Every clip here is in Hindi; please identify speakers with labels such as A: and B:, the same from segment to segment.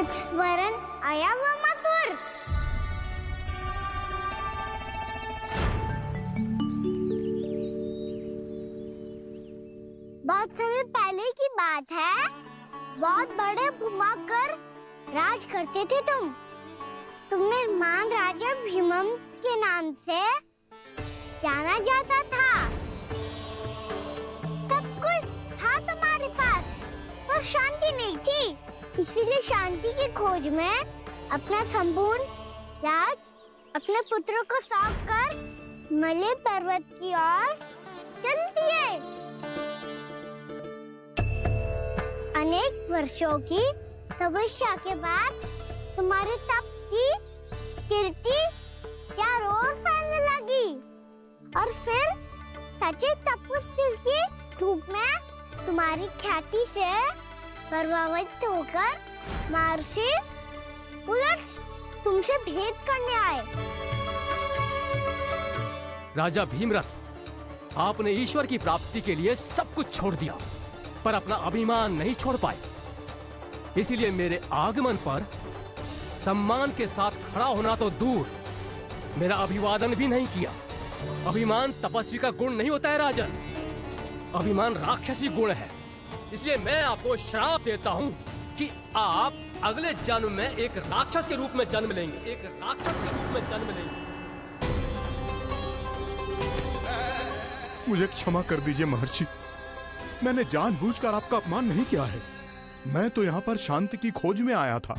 A: कुछ स्मरण आया हुआ मसूर? बहुत समय पहले की बात है। बहुत बड़े भूमाकर राज करते थे तुम्हें महान राजा भीमम के नाम से जाना जाता था। सब कुछ था तुम्हारे पास, पर शांति नहीं थी। इसीलिए शांति की खोज में अपना संपूर्ण राज अपने पुत्रों को सौंप कर हिमालय पर्वत की ओर चल दिए। अनेक वर्षों की तपस्या के बाद तुम्हारे तप की कीर्ति चारों ओर फैलने लगी और फिर सच्चे तपस्वी की धूप में तुम्हारी ख्याति से प्रभावित होकर महर्षि उलट तुमसे भेंट करने आए।
B: राजा भीमरथ, आपने ईश्वर की प्राप्ति के लिए सब कुछ छोड़ दिया, पर अपना अभिमान नहीं छोड़ पाए। इसीलिए मेरे आगमन पर सम्मान के साथ खड़ा होना तो दूर, मेरा अभिवादन भी नहीं किया। अभिमान तपस्वी का गुण नहीं होता है राजन, अभिमान राक्षसी गुण है। इसलिए मैं आपको श्राप देता हूँ कि आप अगले जन्म में एक राक्षस के रूप में जन्म लेंगे, एक राक्षस के रूप में जन्म लेंगे।
C: मुझे क्षमा कर दीजिए महर्षि, मैंने जानबूझकर आपका अपमान नहीं किया है। मैं तो यहाँ पर शांति की खोज में आया था।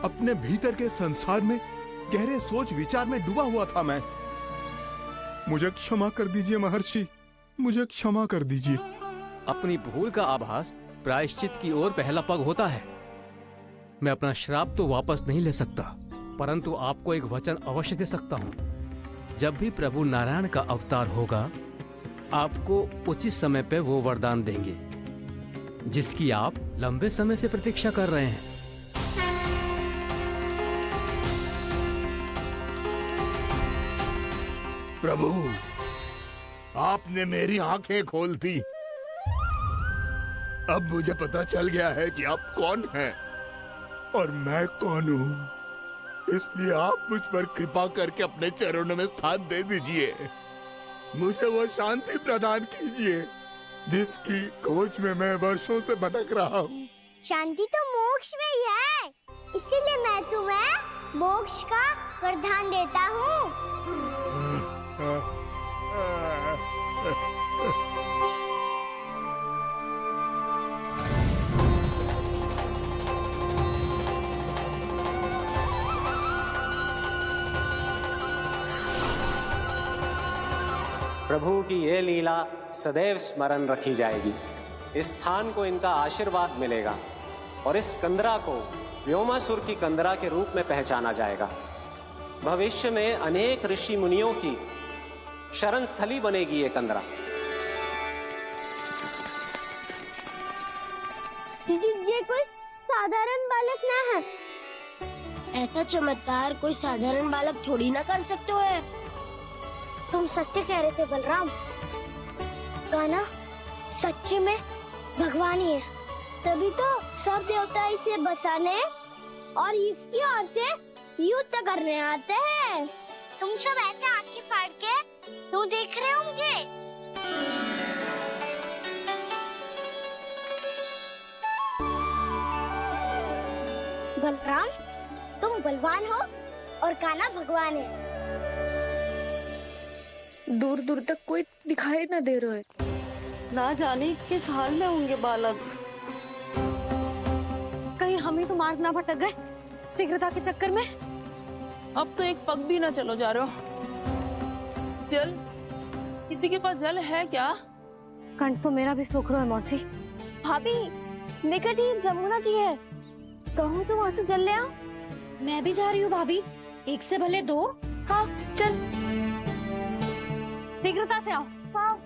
C: अपने भीतर के संसार में गहरे सोच विचार में डूबा हुआ था मैं। मुझे क्षमा कर दीजिए महर्षि, मुझे क्षमा कर दीजिए।
B: अपनी भूल का आभास प्रायश्चित की ओर पहला पग होता है। मैं अपना श्राप तो वापस नहीं ले सकता, परंतु आपको एक वचन अवश्य दे सकता हूँ। जब भी प्रभु नारायण का अवतार होगा, आपको उचित समय पे वो वरदान देंगे जिसकी आप लंबे समय से प्रतीक्षा कर रहे हैं।
C: प्रभु, आपने मेरी आंखें खोल दी। अब मुझे पता चल गया है कि आप कौन हैं और मैं कौन हूँ। इसलिए आप मुझ पर कृपा करके अपने चरणों में स्थान दे दीजिए। मुझे वो शांति प्रदान कीजिए जिसकी खोज में मैं वर्षों से भटक रहा हूँ।
A: शांति तो मोक्ष में ही है, इसीलिए मैं तुम्हें मोक्ष का वरदान देता हूँ।
D: प्रभु की ये लीला सदैव स्मरण रखी जाएगी। इस स्थान को इनका आशीर्वाद मिलेगा और इस कंदरा को व्योमासुर की कंदरा के रूप में पहचाना जाएगा। भविष्य में अनेक ऋषि मुनियों की शरण स्थली बनेगी ये कंदरा।
A: ये कोई साधारण बालक ना है। ऐसा चमत्कार कोई साधारण बालक थोड़ी ना कर सकते हो। तुम सत्य कह रहे थे बलराम, गाना सच्चे में भगवान ही है। तभी तो सब देवता इसे बसाने और इसकी ओर से युद्ध करने आते हैं। तुम सब ऐसे आंखें फाड़ के क्यों देख रहे हो मुझे? बलराम, तुम बलवान हो और कान्हा भगवान है।
E: दूर दूर तक कोई दिखाई न दे रहा है। ना जाने किस हाल में होंगे बालक।
F: कहीं हम ही तो मार्ग ना भटक गए शीघ्रता के चक्कर में।
G: अब तो एक पग भी ना चलो जा रहे हो। जल, किसी के पास जल है क्या?
F: कंठ तो मेरा भी सूख रहा है मौसी। भाभी, निकट ही जमुना जी है, कहूँ तो वहाँ से जल ले आओ। मैं भी जा रही हूँ भाभी, एक से भले दो। हाँ चल, शीघ्रता से आओ। हाँ।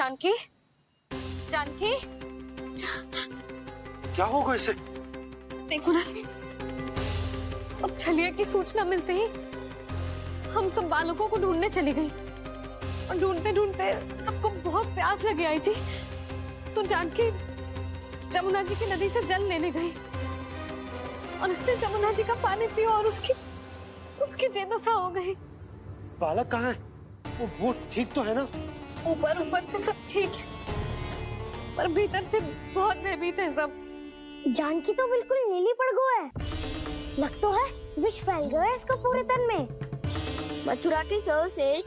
F: जानकी, जानकी,
H: क्या होगा इसे?
F: देखो ना जी, अब छलिया की सूचना मिलते ही हम सब बालकों को ढूंढने चली गई और ढूंढते ढूंढते सबको बहुत प्यास लगी आई जी। तो जानकी जमुना जी की नदी से जल लेने गई और उसने जमुना जी का पानी पिया और उसकी जेदशा हो गई।
H: बालक कहाँ है? वो ठीक तो है ना?
F: ऊपर से सब ठीक है, पर भीतर से बहुत भयभीत है सब।
A: जानकी तो बिल्कुल नीली पड़ गो है। लग तो है विष फैल गया है इसको पूरे तन में। मथुरा के सौ से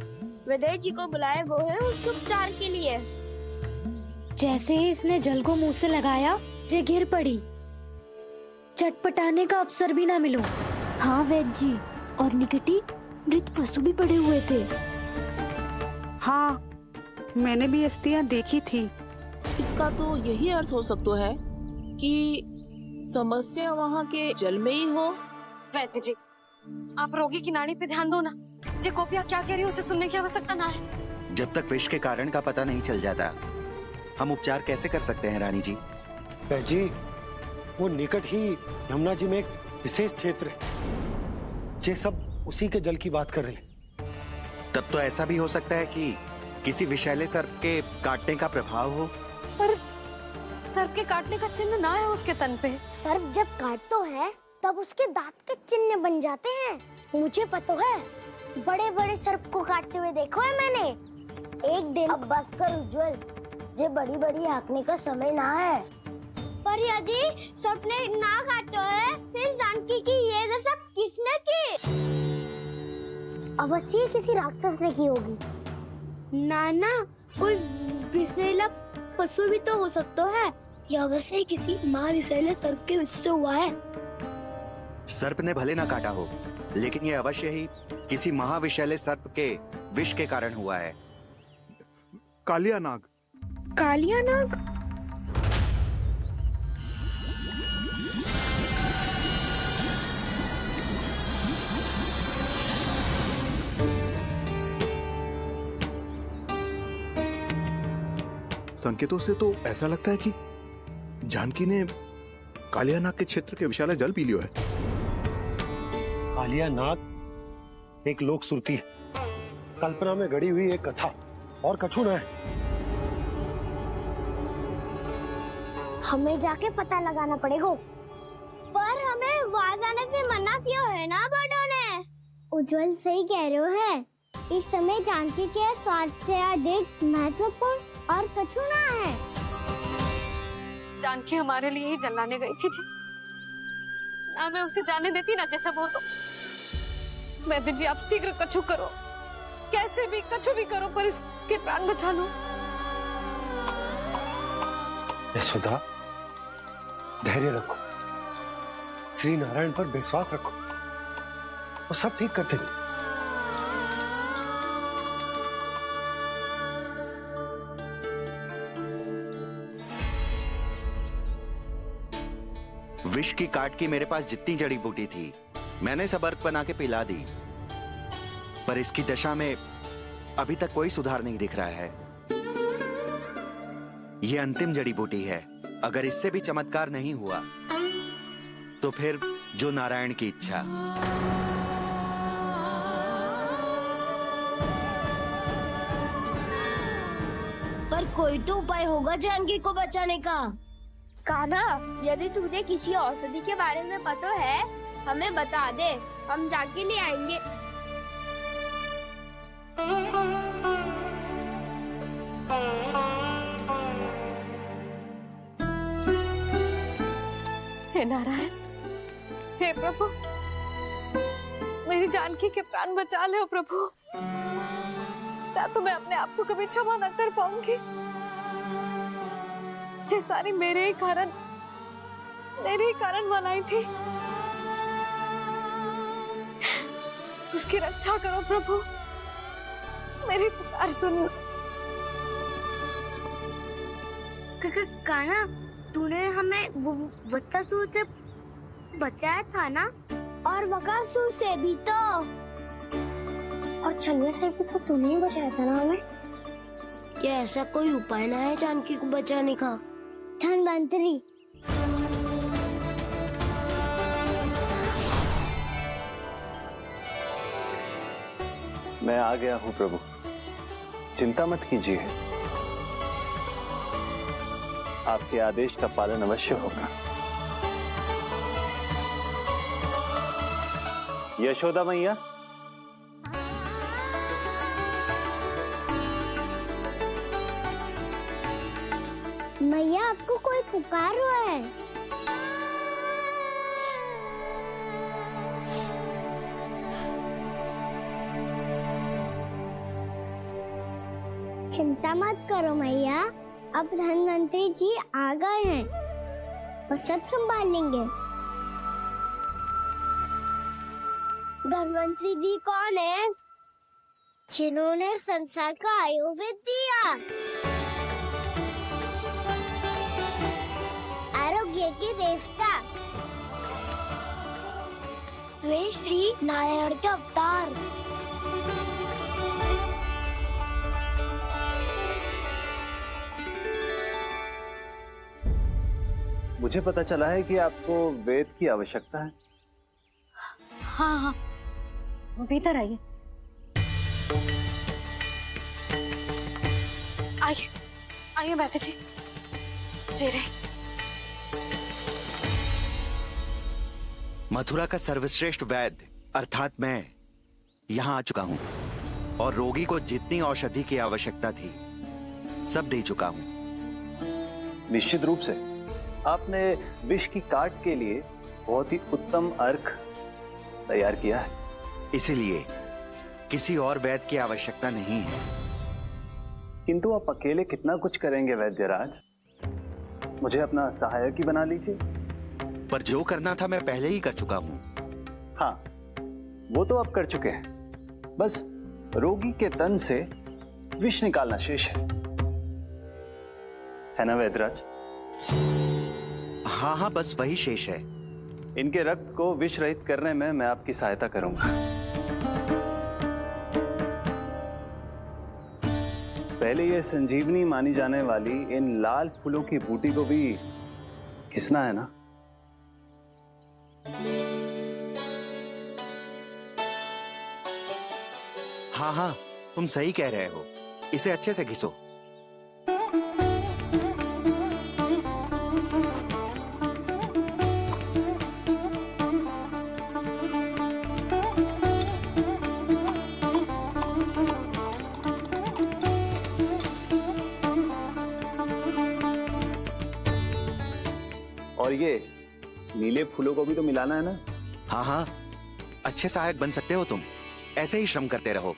A: विदेश जी को बुलाए गो है उसके उपचार के लिए।
I: जैसे ही इसने जल को मुंह से लगाया, ये गिर पड़ी। चटपटाने का अवसर भी ना मिलो। हाँ वैद्य जी, और निकटी मृत पशु भी पड़े हुए थे।
E: हाँ, मैंने भी अस्थियां देखी थी।
G: इसका तो यही अर्थ हो सकता है कि समस्या वहाँ के जल में ही हो।
F: वैद्य जी, आप रोगी की नाड़ी पे ध्यान दो ना। जे गोपिया क्या कह रही है उसे सुनने की आवश्यकता ना है।
J: जब तक विष के कारण का पता नहीं चल जाता, हम उपचार कैसे कर सकते हैं रानी जी?
H: बहन जी, वो निकट ही यमुना जी में एक विशेष क्षेत्र है। ये सब उसी के जल की बात कर रही है।
J: तब तो ऐसा भी हो सकता है कि किसी विषैले सर्प के काटने का प्रभाव हो।
F: पर सर्प के काटने का चिन्ह ना है उसके तन पे।
A: सर्प जब काटतो है तब उसके दांत के चिन्ह बन जाते हैं। मुझे पता है, बड़े बड़े सर्प को काटते हुए देखो है मैंने। एक दिन अब बस कर उज्जवल, ये बड़ी बड़ी हाँकने का समय ना है। पर यदि सर्प ने ना काटो है, फिर जानकी की ये दशा किसने की? अवश्य किसी राक्षस ने की होगी। नाना, कोई विषैला पशु भी तो हो सकता है। यह अवश्य किसी महाविषैले सर्प के विष से हुआ है।
J: सर्प ने भले ना काटा हो, लेकिन ये अवश्य ही किसी महाविषैले सर्प के विष के कारण हुआ है।
C: कालिया नाग।
E: कालिया नाग?
C: संकेतों से तो ऐसा लगता है कि जानकी ने कालिया नाग के क्षेत्र के विशाल जल पी लियो है।
H: कालिया नाग एक लोक श्रुति है, कल्पना में गढ़ी हुई एक कथा, और कछु न है।
A: हमें जाके पता लगाना पड़ेगा। पर हमें वहां जाने से मना किया है ना बड़ों ने। उज्जवल सही कह रहे हो है। इस समय जानकी के स्वास्थ्य से अधिक महत्वपूर्ण और कछु ना है।
F: जानकी हमारे लिए ही जलाने गई थी जी। ना मैं उसे जाने देती ना जैसा वो तो। वैद्य जी, आप शीघ्र कछु करो, कैसे भी कछु भी करो, पर इसके प्राण बचा लो।
H: यशोदा, धैर्य रखो, श्री नारायण पर विश्वास रखो, वो सब ठीक करते हैं।
J: विष की काट की मेरे पास जितनी जड़ी बूटी थी, मैंने सब अर्क बना के पिला दी, पर इसकी दशा में अभी तक कोई सुधार नहीं दिख रहा है। यह अंतिम जड़ी बूटी है। अगर इससे भी चमत्कार नहीं हुआ, तो फिर जो नारायण की इच्छा।
A: पर कोई तो उपाय होगा जानकी को बचाने का। कान्हा, यदि तुझे किसी औषधि के बारे में पता है, हमें बता दे, हम जाके ले आएंगे।
F: हे नारायण, हे प्रभु, मेरी जानकी के प्राण बचा ले प्रभु। या तो मैं अपने आप को कभी क्षमा न कर पाऊंगी। ये सारी मेरे ही कारण बनाई थी। उसकी रक्षा करो प्रभु, मेरी पुकार सुनो।
A: कान्हा, तूने हमें वत्सासुर से बचाया था ना? और बकासुर से भी तो। और छलिया से भी तो तूने ही बचाया था ना हमें। क्या ऐसा कोई उपाय ना है जानकी को बचाने का? धनवंतरी,
H: मैं आ गया हूं प्रभु, चिंता मत कीजिए, आपके आदेश का पालन अवश्य होगा। यशोदा मैया,
A: मैया आपको कोई पुकार रहा है। चिंता मत करो मैया, अब धनवंतरी जी आ गए हैं, वो सब संभाल लेंगे। धनवंतरी जी कौन है? जिन्होंने संसार का आयुर्वेद दिया, आरोग्य के देवता, वे श्री नारायण के अवतार।
H: मुझे पता चला है कि आपको वेद की आवश्यकता है।
F: हाँ हाँ, भीतर आइए। आइए आइए बैठे जी। जी रही।
J: मथुरा का सर्वश्रेष्ठ वैद्य अर्थात मैं यहाँ आ चुका हूँ और रोगी को जितनी औषधि की आवश्यकता थी सब दे चुका हूँ।
H: निश्चित रूप से आपने विष की काट के लिए बहुत ही उत्तम अर्क तैयार किया है,
J: इसीलिए किसी और वैद्य की आवश्यकता नहीं है।
H: किंतु आप अकेले कितना कुछ करेंगे वैद्यराज, मुझे अपना सहायक ही बना लीजिए।
J: पर जो करना था मैं पहले ही कर चुका हूँ।
H: हाँ, वो तो आप कर चुके हैं, बस रोगी के तन से विष निकालना शेष है ना वैद्यराज?
J: हाँ हाँ, बस वही शेष है।
H: इनके रक्त को विष रहित करने में मैं आपकी सहायता करूंगा। पहले ये संजीवनी मानी जाने वाली इन लाल फूलों की बूटी को भी घिसना है ना?
J: हाँ हाँ, तुम सही कह रहे हो, इसे अच्छे से घिसो।
H: और ये नीले फूलों को भी तो मिलाना है ना?
J: हाँ हाँ, अच्छे सहायक बन सकते हो तुम, ऐसे ही श्रम करते रहो।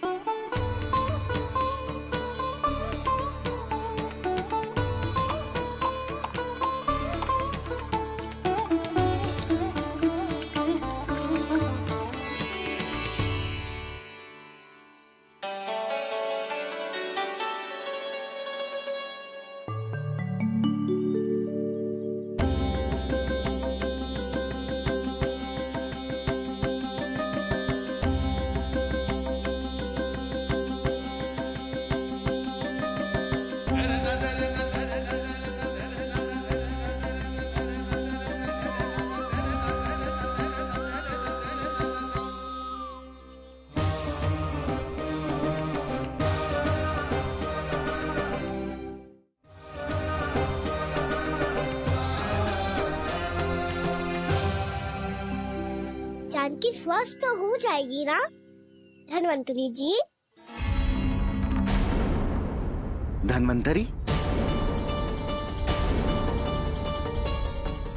A: जानकी स्वस्थ हो जाएगी ना धनवंतरी जी?
J: धनवंतरी?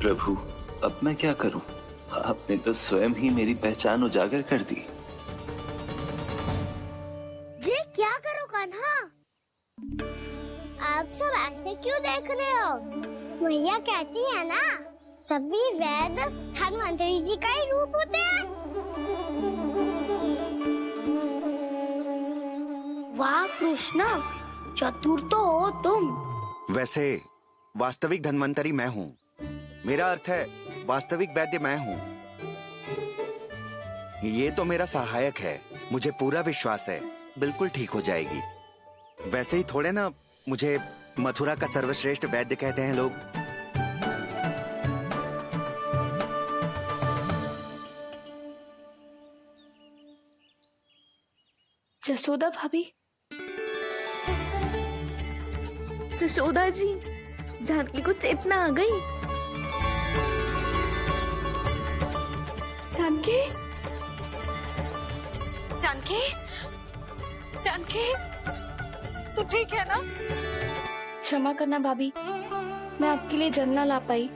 K: प्रभु, अब मैं क्या करूं? आपने तो स्वयं ही मेरी पहचान उजागर कर दी।
A: जी क्या करो कान्हा? आप सब ऐसे क्यों देख रहे हो? मैया कहती है ना, सभी वैद्य धनवंतरी जी का ही रूप होते हैं। वाह कृष्णा, चतुर तो हो तुम।
J: वैसे वास्तविक धन्वंतरी मैं हूँ, मेरा अर्थ है वास्तविक वैद्य मैं हूँ। ये तो मेरा सहायक है, मुझे पूरा विश्वास है बिल्कुल ठीक हो जाएगी। वैसे ही थोड़े ना मुझे मथुरा का सर्वश्रेष्ठ वैद्य कहते हैं लोग।
G: जसोदा भाभी,
E: जशोदा जी, जानकी को चेतना आ गई।
F: जानकी, जानकी, जानकी, तू ठीक है ना?
G: क्षमा करना भाभी, मैं आपके लिए जल ना ला पाई।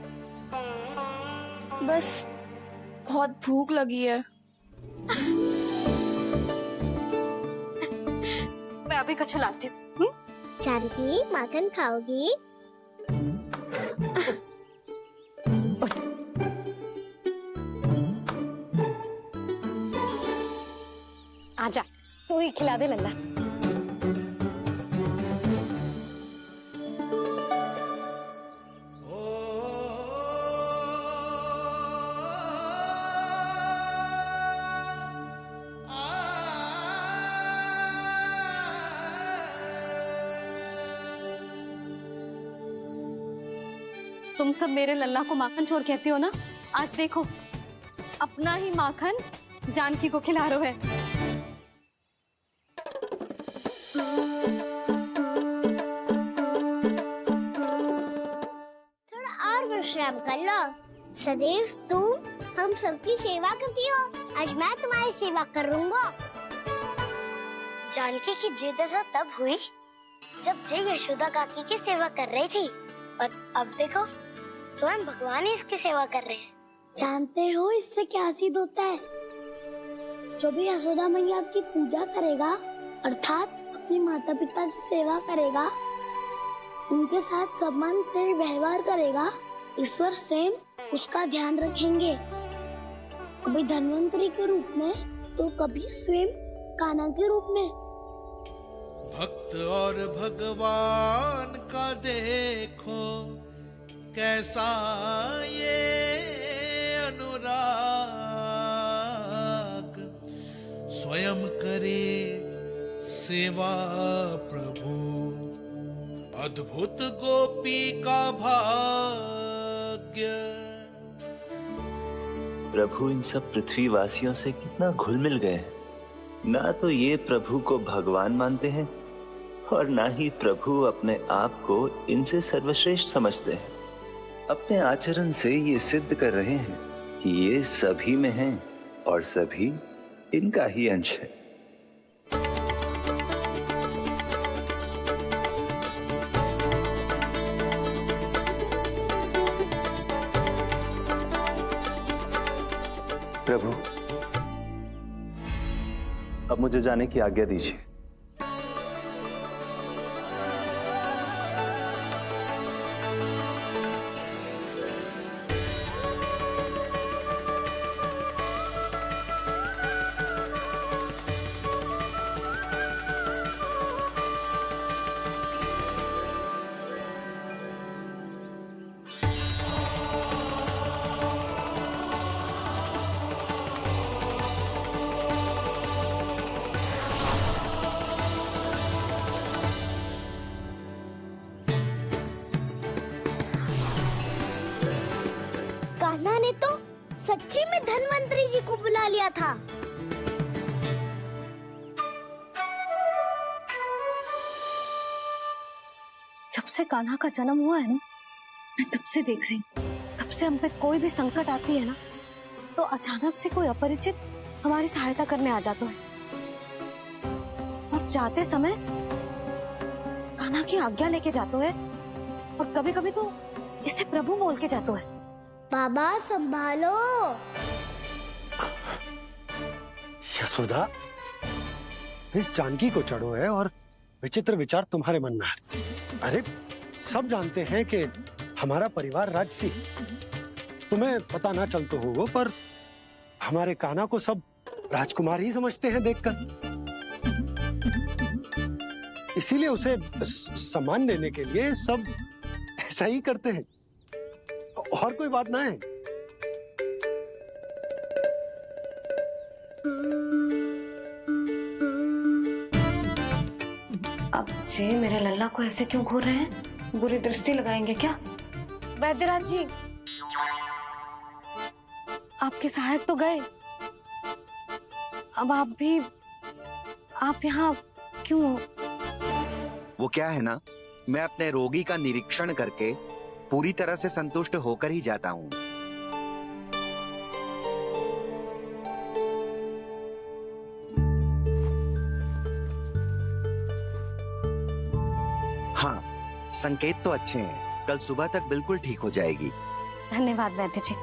G: बस बहुत भूख लगी है।
F: मैं अभी कच्छ लाती हूँ।
A: जानकी, माखन खाओगी?
F: आजा, तू ही खिला दे लल्ला। तुम सब मेरे लल्ला को माखन चोर कहती हो ना? आज देखो, अपना ही माखन जानकी को खिला रहे है।
A: थोड़ा और विश्राम कर लो। सदैव तुम हम सबकी सेवा करती हो, आज मैं तुम्हारी सेवा करूंगा। जानकी की जिज्ञासा तब हुई जब जय यशोदा काकी की सेवा कर रही थी, और अब देखो स्वयं भगवान ही इसकी सेवा कर रहे हैं। जानते हो इससे क्या सिद्ध होता है? जो भी यशोदा मैया की पूजा करेगा, अर्थात अपने माता पिता की सेवा करेगा, उनके साथ सम्मान से व्यवहार करेगा, ईश्वर स्वयं उसका ध्यान रखेंगे। कभी धन्वंतरी के रूप में तो कभी स्वयं कान्हा के रूप में।
L: भक्त और भगवान का देखो कैसा ये अनुराग, स्वयं करे सेवा प्रभु, अद्भुत गोपी का भाग्य।
K: प्रभु इन सब पृथ्वीवासियों से कितना घुल मिल गए हैं। ना तो ये प्रभु को भगवान मानते हैं और ना ही प्रभु अपने आप को इनसे सर्वश्रेष्ठ समझते हैं। अपने आचरण से ये सिद्ध कर रहे हैं कि ये सभी में हैं और सभी इनका ही अंश है।
H: प्रभु, अब मुझे जाने की आज्ञा दीजिए।
A: कान्हा ने तो सच्ची में धन्वंतरी जी को बुला लिया था।
F: जब से कान्हा का जन्म हुआ है ना, मैं तब से देख रही हूँ, तब से हम पे कोई भी संकट आती है ना, तो अचानक से कोई अपरिचित हमारी सहायता करने आ जाता है। और जाते समय कान्हा की आज्ञा लेके जाते है, और कभी कभी तो इसे प्रभु बोल के जाते है।
A: बाबा संभालो।
H: यशोदा, इस जानकी को चढ़ो है और विचित्र विचार तुम्हारे मन में है। अरे सब जानते हैं कि हमारा परिवार राजसी, तुम्हें पता ना चलता हो वो, पर हमारे कान्हा को सब राजकुमार ही समझते हैं देखकर। इसीलिए उसे सम्मान देने के लिए सब ऐसा ही करते हैं, और कोई बात ना है।
F: अब जी मेरे लल्ला को ऐसे क्यों घूर रहे हैं? बुरी दृष्टि लगाएंगे क्या? वैद्यराज जी, आपके सहायक तो गए, अब आप यहाँ क्यों?
J: वो क्या है ना, मैं अपने रोगी का निरीक्षण करके पूरी तरह से संतुष्ट होकर ही जाता हूँ। हाँ, संकेत तो अच्छे हैं, कल सुबह तक बिल्कुल ठीक हो जाएगी।
F: धन्यवाद वैद्य जी।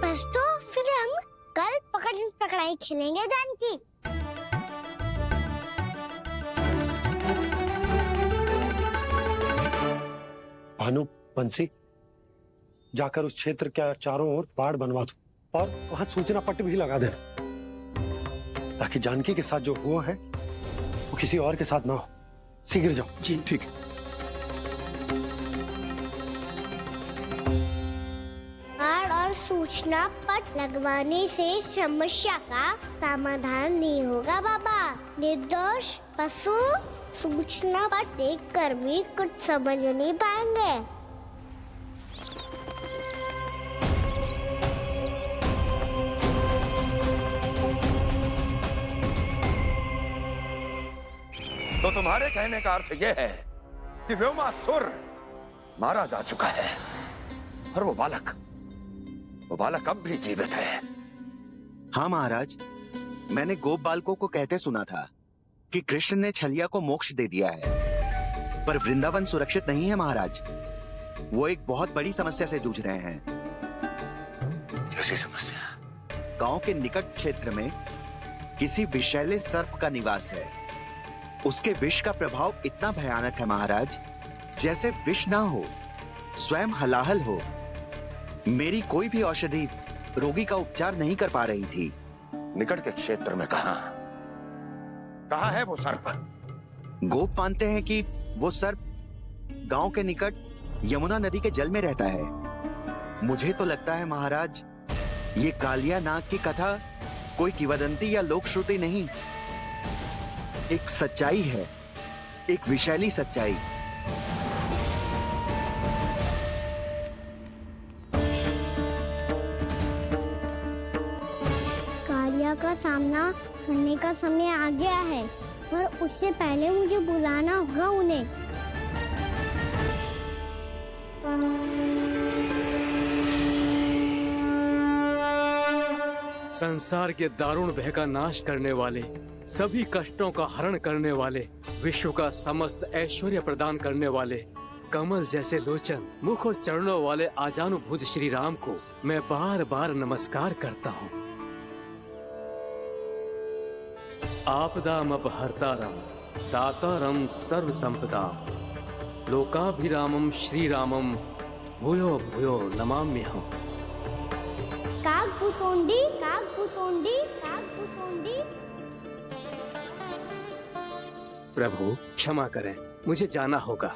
A: बस तो फिर हम कल पकड़न पकड़ाई खेलेंगे जानकी।
H: भानु, बंसी, जाकर उस क्षेत्र के चारों ओर बाड़ बनवा दो और वहां सूचना पट्ट भी लगा दे, ताकि जानकी के साथ जो हुआ है वो किसी और के साथ ना हो। शीघ्र जाओ।
C: जी ठीक है।
A: बाढ़ और सूचना पट लगवाने से समस्या का समाधान नहीं होगा बाबा। निर्दोष पशु सूचना पट देखकर भी कुछ समझ नहीं पाएंगे।
M: तो तुम्हारे कहने का अर्थ यह है कि व्योमासुर मारा जा चुका है और वो बालक अब भी जीवित है।
J: हाँ महाराज, मैंने गोप बालकों को कहते सुना था कि कृष्ण ने छलिया को मोक्ष दे दिया है, पर वृंदावन सुरक्षित नहीं है महाराज। वो एक बहुत बड़ी समस्या से जूझ रहे हैं।
M: कैसी समस्या?
J: गांव के निकट क्षेत्र में किसी विषैले सर्प का निवास है। उसके विष का प्रभाव इतना भयानक है महाराज, जैसे विष ना हो, स्वयं हलाहल हो। मेरी कोई भी औषधि रोगी का उपचार नहीं कर पा रही थी।
M: निकट के क्षेत्र में कहाँ है वो सर्प?
J: गोप मानते हैं कि वो सर्प गांव के निकट यमुना नदी के जल में रहता है। मुझे तो लगता है महाराज, ये कालिया नाग की कथा कोई किंवदंती या लोक श्रुति नहीं, एक सच्चाई है, एक विशैली सच्चाई।
A: कालिया का सामना करने का समय आ गया है, पर उससे पहले मुझे बुलाना होगा उन्हें।
B: संसार के दारुण भय का नाश करने वाले, सभी कष्टों का हरण करने वाले, विश्व का समस्त ऐश्वर्य प्रदान करने वाले, कमल जैसे लोचन, मुख और चरणों वाले आजानुभूत श्री राम को मैं बार बार नमस्कार करता हूँ। आपदामपहर्तारं दातारं सर्व संपदा, लोकाभिरामं श्री रामं भूयो भूयो नमाम्यहम्।
A: कागभूषोंडी, कागभूषोंडी, कागभूषोंडी।
B: प्रभु क्षमा करें, मुझे जाना होगा।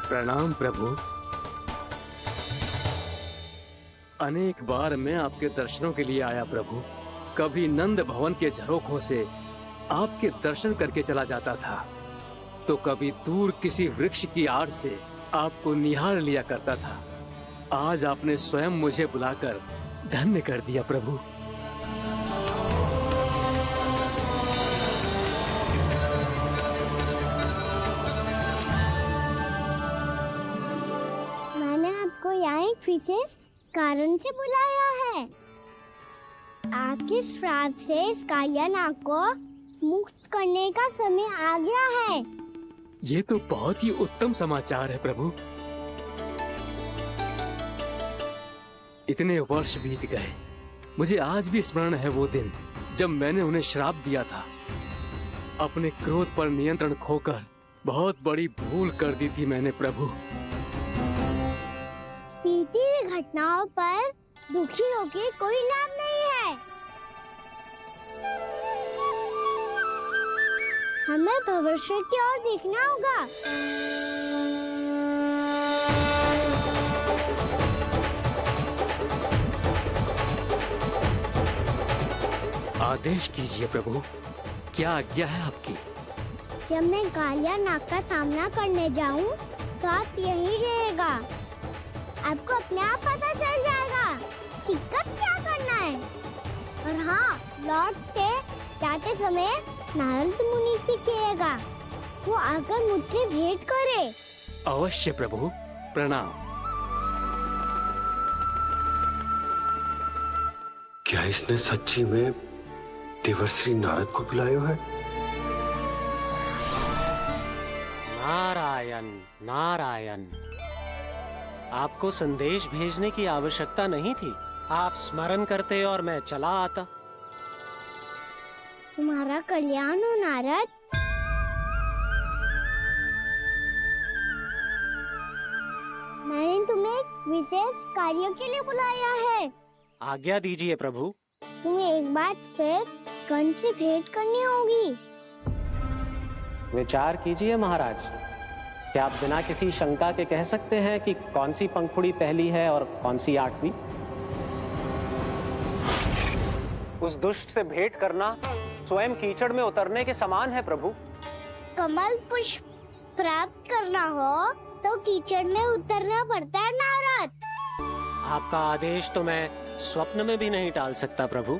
B: प्रणाम प्रभु। अनेक बार मैं आपके दर्शनों के लिए आया प्रभु। कभी नंद भवन के झरोखों से आपके दर्शन करके चला जाता था, तो कभी दूर किसी वृक्ष की आड़ से आपको निहार लिया करता था। आज आपने स्वयं मुझे बुलाकर धन्य कर दिया प्रभु।
A: मैंने आपको यहाँ एक विशेष कारण से बुलाया है। आपके श्राप से इस कालिया नाग को मुक्त करने का समय आ गया है।
B: ये तो बहुत ही उत्तम समाचार है प्रभु। इतने वर्ष बीत गए, मुझे आज भी स्मरण है वो दिन जब मैंने उन्हें श्राप दिया था। अपने क्रोध पर नियंत्रण खोकर बहुत बड़ी भूल कर दी थी मैंने प्रभु।
A: बीती हुई घटनाओं पर दुखी होके कोई लाभ नहीं है। हमें भविष्य की ओर देखना होगा।
B: आदेश कीजिए प्रभु, क्या आज्ञा है आपकी?
A: जब मैं कालिया नाग का सामना करने जाऊं, तो आप यही रहेगा। आपको अपने आप पता चल जाएगा कि कब क्या करना है। और हाँ, लौटते जाते समय नारद मुनि से कहिएगा, वो आकर मुझसे भेंट करे।
B: अवश्य प्रभु, प्रणाम।
H: क्या इसने सच्ची में देवर्षि नारद को बुलाया है?
D: नारायण नारायण, आपको संदेश भेजने की आवश्यकता नहीं थी। आप स्मरण करते और मैं चला आता।
A: तुम्हारा कल्याण हो नारद। मैंने तुम्हें एक विशेष कार्य के लिए बुलाया है।
D: आज्ञा दीजिए प्रभु।
A: तुम्हें एक बात से कंस से भेंट करनी होगी।
D: विचार कीजिए महाराज, क्या आप बिना किसी शंका के कह सकते हैं कि कौन सी पंखुड़ी पहली है और कौन सी 8वीं? उस दुष्ट से भेंट करना स्वयं कीचड़ में उतरने के समान है प्रभु।
A: कमल पुष्प प्राप्त करना हो तो कीचड़ में उतरना पड़ता है नारद।
D: आपका आदेश तो मैं स्वप्न में भी नहीं टाल सकता प्रभु।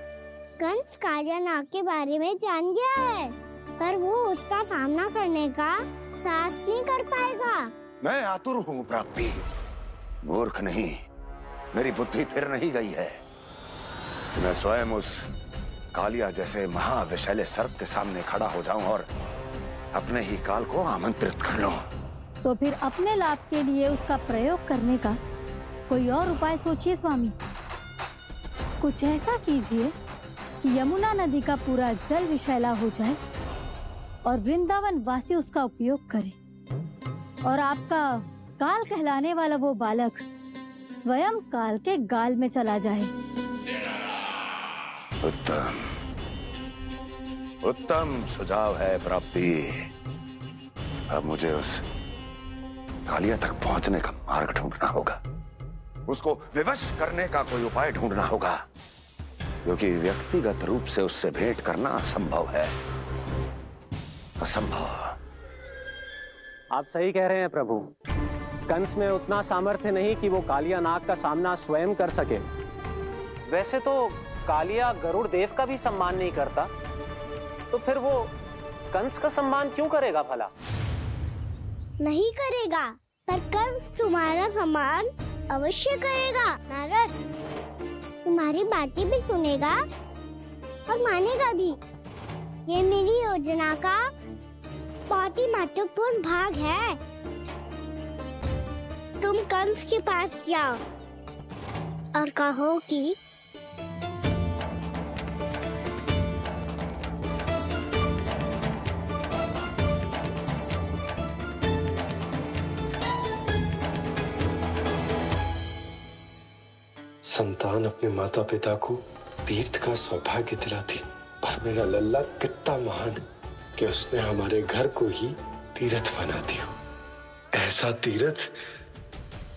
A: कंस कालिया नाग के बारे में जान गया है, पर वो उसका सामना करने का साहस नहीं कर पाएगा।
M: मैं आतुर हूँ प्राप्ति, मूर्ख नहीं। मेरी बुद्धि फिर नहीं गई है। मैं स्वयं उस कालिया जैसे महाविषैले सर्प के सामने खड़ा हो जाऊं और अपने ही काल को आमंत्रित कर लूं।
F: तो फिर अपने लाभ के लिए उसका प्रयोग करने का कोई और उपाय सोचिए स्वामी। कुछ ऐसा कीजिए कि यमुना नदी का पूरा जल विषैला हो जाए और वृंदावन वासी उसका उपयोग करे, और आपका काल कहलाने वाला वो बालक स्वयं काल के गाल में चला जाए।
M: उत्तम उत्तम सुझाव है प्राप्ति। अब मुझे उस कालिया तक पहुंचने का मार्ग ढूंढना होगा। उसको विवश करने का कोई उपाय ढूंढना होगा, क्योंकि व्यक्तिगत रूप से उससे भेंट करना असंभव है। असंभव।
D: आप सही कह रहे हैं प्रभु। कंस में उतना सामर्थ्य नहीं कि वो कालिया नाग का सामना स्वयं कर सके। वैसे तो कालिया गरुड़ देव का भी सम्मान नहीं करता, तो फिर वो कंस का सम्मान क्यों करेगा भला?
A: नहीं करेगा, पर कंस तुम्हारा सम्मान अवश्य करेगा नारद। तुम्हारी बातें भी सुनेगा और मानेगा भी। ये मेरी योजना का बहुत ही महत्वपूर्ण भाग है। तुम कंस के पास जाओ और कहो कि
H: संतान अपने माता पिता को तीर्थ का सौभाग्य दिलाती, और मेरा लल्ला कितना महान कि उसने हमारे घर को ही तीर्थ बना दिया। ऐसा तीर्थ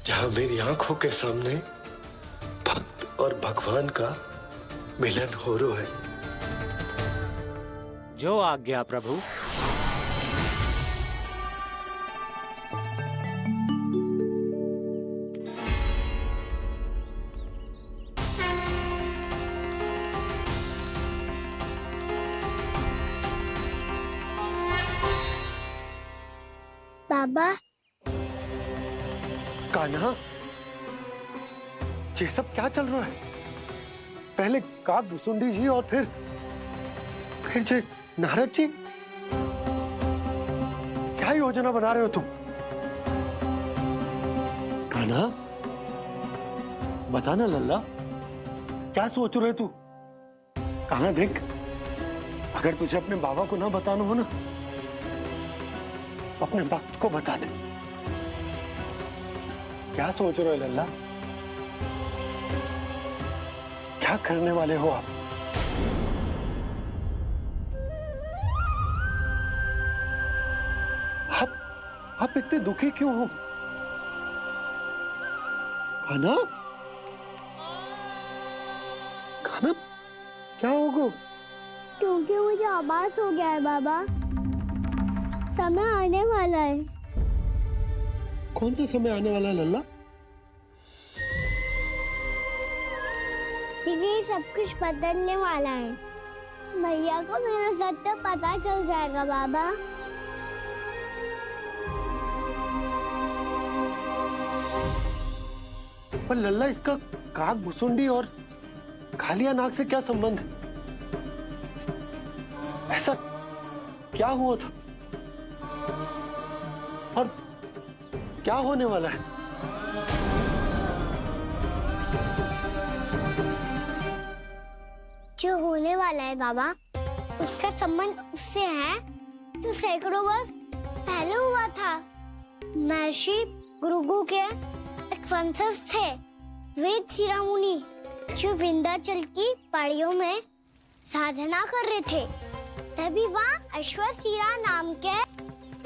H: जहां मेरी आंखों के सामने भक्त और भगवान का मिलन हो रहा है।
D: जो आज्ञा प्रभु।
A: बाबा,
H: कान्हा, ये सब क्या चल रहा है? पहले काग भुसुंडी जी और फिर जे नारद जी। क्या योजना बना रहे हो तुम? कान्हा, बताना लल्ला, क्या सोच रहे तू? कान्हा देख, अगर तुझे अपने बाबा को ना बताना हो ना, अपने भक्त को बता दे। क्या सोच रहे हो लल्ला? क्या करने वाले हो आप? आप इतने दुखी क्यों हो? खाना खाना क्या होगा?
A: क्योंकि मुझे आभास हो गया है बाबा, समय आने वाला है।
H: कौन सा समय आने वाला है लल्ला?
A: ये सब कुछ बदलने वाला है। भैया को मेरा सत्य पता चल जाएगा बाबा।
H: पर लल्ला, इसका काक भुसुंडी और कालिया नाग से क्या संबंध है? ऐसा क्या हुआ था और क्या होने वाला है?
A: जो होने वाला है बाबा, उसका संबंध उससे है जो सैकड़ों वर्ष पहले हुआ था। महर्षि भृगु के एक वंशज थे वेद शिरोमणि, जो विंध्याचल की पहाड़ियों में साधना कर रहे थे। तभी वहाँ अश्वशिरा नाम के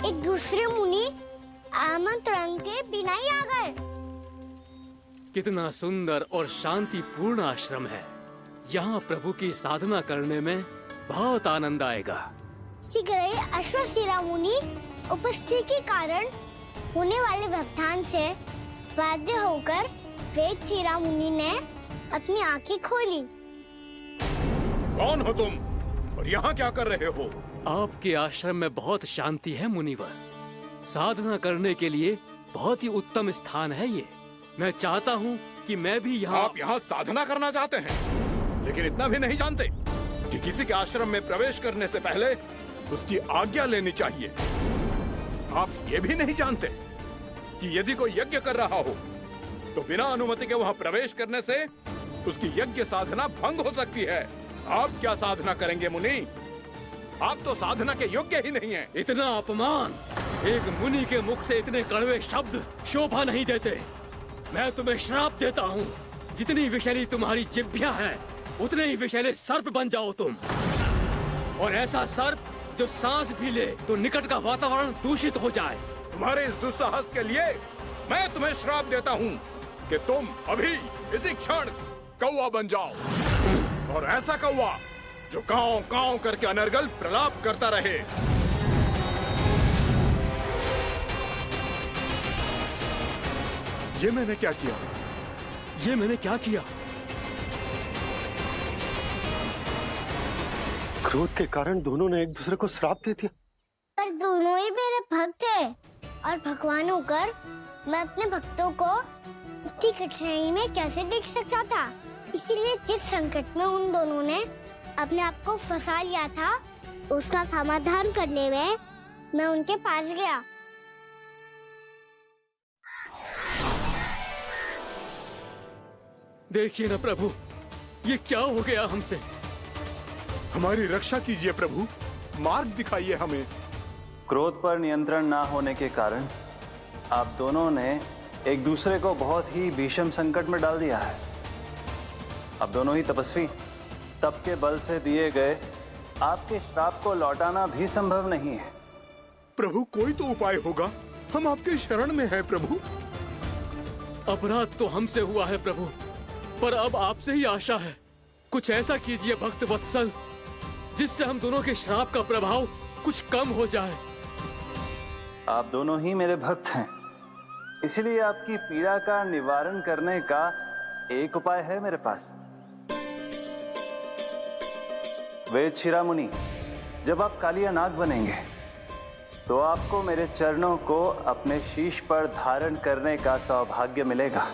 A: एक दूसरे मुनि आमंत्रण के बिना ही आ गए।
B: कितना सुंदर और शांतिपूर्ण आश्रम है। यहाँ प्रभु की साधना करने में बहुत आनंद आएगा।
A: शीघ्र ही अश्वशिरा मुनि उपस्थिति के कारण होने वाले व्यवधान से बाध्य होकर वेद शिरा मुनि ने अपनी आंखें खोली।
C: कौन हो तुम और यहाँ क्या कर रहे हो?
B: आपके आश्रम में बहुत शांति है मुनिवर। साधना करने के लिए बहुत ही उत्तम स्थान है ये। मैं चाहता हूँ कि मैं भी यहाँ।
C: आप यहाँ साधना करना चाहते हैं, लेकिन इतना भी नहीं जानते कि किसी के आश्रम में प्रवेश करने से पहले उसकी आज्ञा लेनी चाहिए। आप ये भी नहीं जानते कि यदि कोई यज्ञ कर रहा हो तो बिना अनुमति के वहाँ प्रवेश करने से उसकी यज्ञ साधना भंग हो सकती है। आप क्या साधना करेंगे मुनि? आप तो साधना के योग्य ही नहीं हैं।
B: इतना अपमान! एक मुनि के मुख से इतने कड़वे शब्द शोभा नहीं देते। मैं तुम्हें श्राप देता हूँ, जितनी विषैली तुम्हारी जिह्वा है उतने ही विषैले सर्प बन जाओ तुम। और ऐसा सर्प जो सांस भी ले तो निकट का वातावरण दूषित हो जाए।
C: तुम्हारे इस दुस्साहस के लिए मैं तुम्हें श्राप देता हूँ कि तुम अभी इसी क्षण कौवा बन जाओ, और ऐसा कौवा जो कांव कांव करके अनर्गल प्रलाप करता रहे। ये मैंने क्या किया?
B: ये मैंने क्या किया?
H: क्रोध के कारण दोनों ने एक दूसरे को श्राप दे दिया।
A: पर दोनों ही मेरे भक्त थे, और भगवान होकर मैं अपने भक्तों को इतनी कठिनाई में कैसे देख सकता था। इसीलिए जिस संकट में उन दोनों ने अपने आप को फंसा लिया था, उसका समाधान करने में मैं उनके पास गया।
B: देखिए ना प्रभु, ये क्या हो गया हमसे?
C: हमारी रक्षा कीजिए प्रभु, मार्ग दिखाइए हमें।
K: क्रोध पर नियंत्रण ना होने के कारण आप दोनों ने एक दूसरे को बहुत ही भीषण संकट में डाल दिया है। अब दोनों ही तपस्वी, तप के बल से दिए गए आपके श्राप को लौटाना भी संभव नहीं है।
C: प्रभु कोई तो उपाय होगा, हम आपके शरण में हैं प्रभु।
B: अपराध तो हमसे हुआ है प्रभु, पर अब आपसे ही आशा है। कुछ ऐसा कीजिए भक्त वत्सल, जिससे हम दोनों के श्राप का प्रभाव कुछ कम हो जाए।
K: आप दोनों ही मेरे भक्त हैं, इसलिए आपकी पीड़ा का निवारण करने का एक उपाय है मेरे पास। वेद शिरोमणि, जब आप कालिया नाग बनेंगे तो आपको मेरे चरणों को अपने शीश पर धारण करने का सौभाग्य मिलेगा।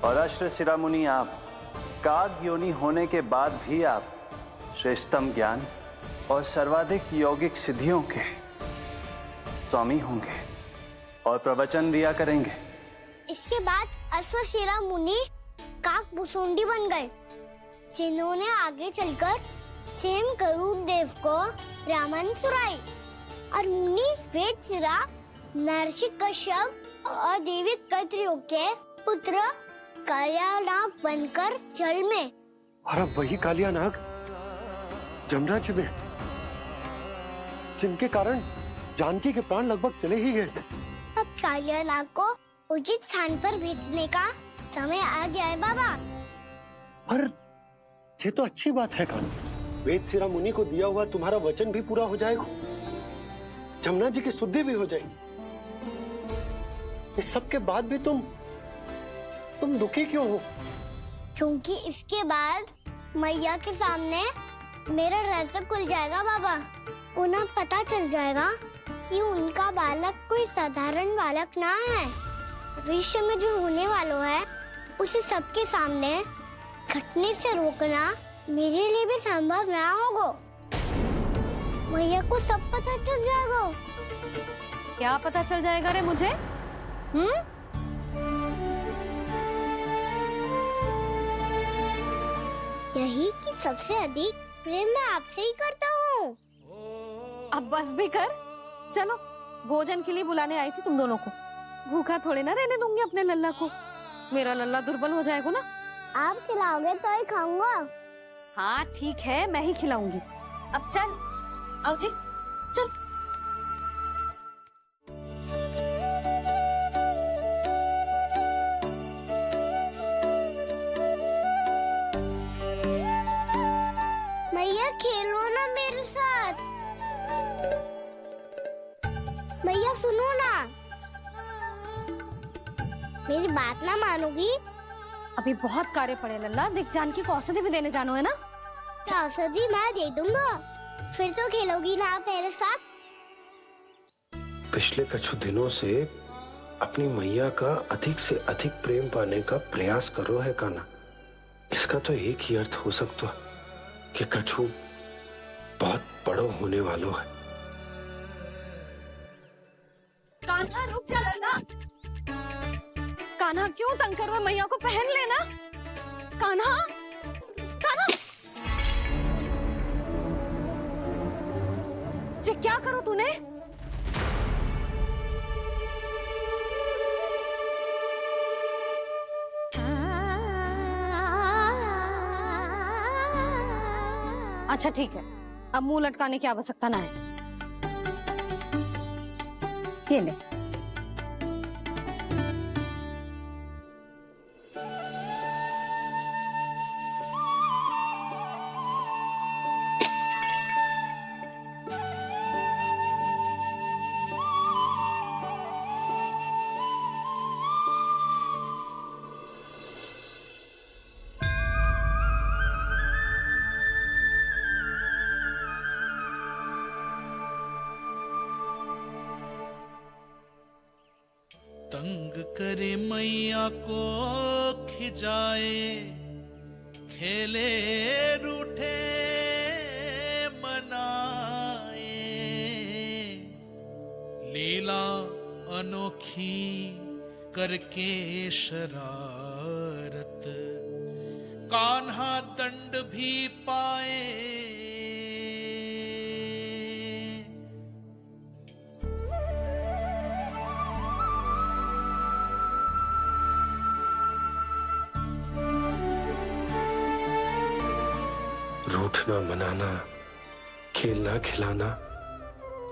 K: और अश्व शिरोमणि, आप काग योनि होने के बाद भी आप श्रेष्ठतम ज्ञान और सर्वाधिक यौगिक सिद्धियों के स्वामी होंगे और प्रवचन दिया करेंगे।
A: इसके बाद अश्वशिरा मुनि काक भुसुंडी बन गए, जिन्होंने आगे चलकर स्वयं गरुड़ देव को रामायण सुनाई। और मुनि वेदशिरा महर्षि कश्यप और देवी कत्रियों के पुत्र कालिया नाग बनकर जल में।
H: और अब वही कालिया नाग जमुना जी में, जिनके कारण जानकी के प्राण लगभग चले ही गए थे।
A: अब कालिया नाग को उचित स्थान पर भेजने का समय आ गया है बाबा।
H: पर ये तो अच्छी बात है कान्हा। वेद सिरा मुनि को दिया हुआ तुम्हारा वचन भी पूरा हो जाएगा, जमुना जी की शुद्धि भी हो जाएगी। इस सब के बाद भी तुम दुखी क्यों हो?
A: क्योंकि इसके बाद मैया के सामने मेरा रहस्य खुल जाएगा बाबा। उन्हें पता चल जाएगा कि उनका बालक कोई साधारण बालक ना है। भविष्य में जो होने वाला है उसे सबके सामने घटने से रोकना मेरे लिए भी संभव ना होगा। मैया को सब पता चल जाएगा।
F: क्या पता चल जाएगा रे मुझे?
A: यही कि सबसे अधिक प्रेम मैं आपसे ही करता हूँ।
F: अब बस भी कर। चलो, भोजन के लिए बुलाने आई थी तुम दोनों को। भूखा थोड़े ना रहने दूंगी अपने लल्ला को। मेरा लल्ला दुर्बल हो जाएगा ना।
A: आप खिलाओगे तो ही खाऊंगा।
F: हाँ ठीक है, मैं ही खिलाऊंगी। अब चल, आओ जी, चल।
A: मैया खेलो ना मेरे साथ। मैया सुनो ना, मेरी बात ना मानोगी?
F: अभी बहुत कार्य पड़े लल्ला। देख, जानकी को औषधि भी देने जानो है ना।
A: औषधि मैं दे दूंगा, फिर तो खेलोगी ना आप मेरे साथ?
H: पिछले कुछ दिनों से अपनी मैया का अधिक से अधिक प्रेम पाने का प्रयास करो है कान्हा। इसका तो एक ही अर्थ हो सकता है कि कछु बहुत बड़ो होने वालों है।
F: कान्हा रुक जा लल्ला। कान्हा क्यों तंग कर रहा है? मैया को पहन लेना। कान्हा, कान्हा, ये क्या करो तूने? अच्छा ठीक है, अब मुंह लटकाने की आवश्यकता ना है। ये ले।
L: तंग करे मैया को खिजाए, खेले रूठे मनाए, लीला अनोखी करके शरारत, कान्हा दंड भी पाए।
H: रूठना मनाना, खेलना खिलाना,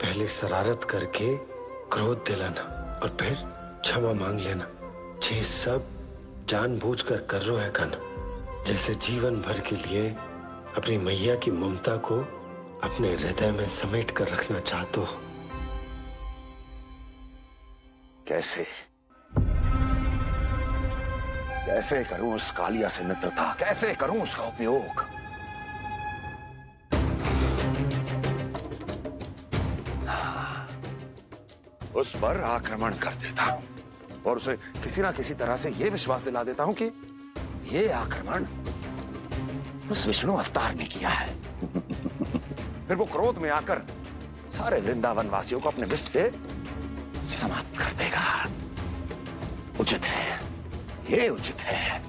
H: पहले शरारत करके क्रोध दिलाना और फिर क्षमा मांग लेना, ये सब जानबूझकर कर रहे है कान्हा। जैसे जीवन भर के लिए अपनी मैया की ममता को अपने हृदय में समेट कर रखना चाहते हो।
M: कैसे कैसे करूं उस कालिया से मित्रता, कैसे करूं उसका उपयोग? उस पर आक्रमण कर देता हूं और उसे किसी ना किसी तरह से यह विश्वास दिला देता हूं कि यह आक्रमण उस विष्णु अवतार ने किया है। फिर वो क्रोध में आकर सारे वृंदावन वासियों को अपने विष से समाप्त कर देगा। उचित है, ये उचित है।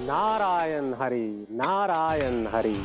D: नारायण हरि, नारायण हरि।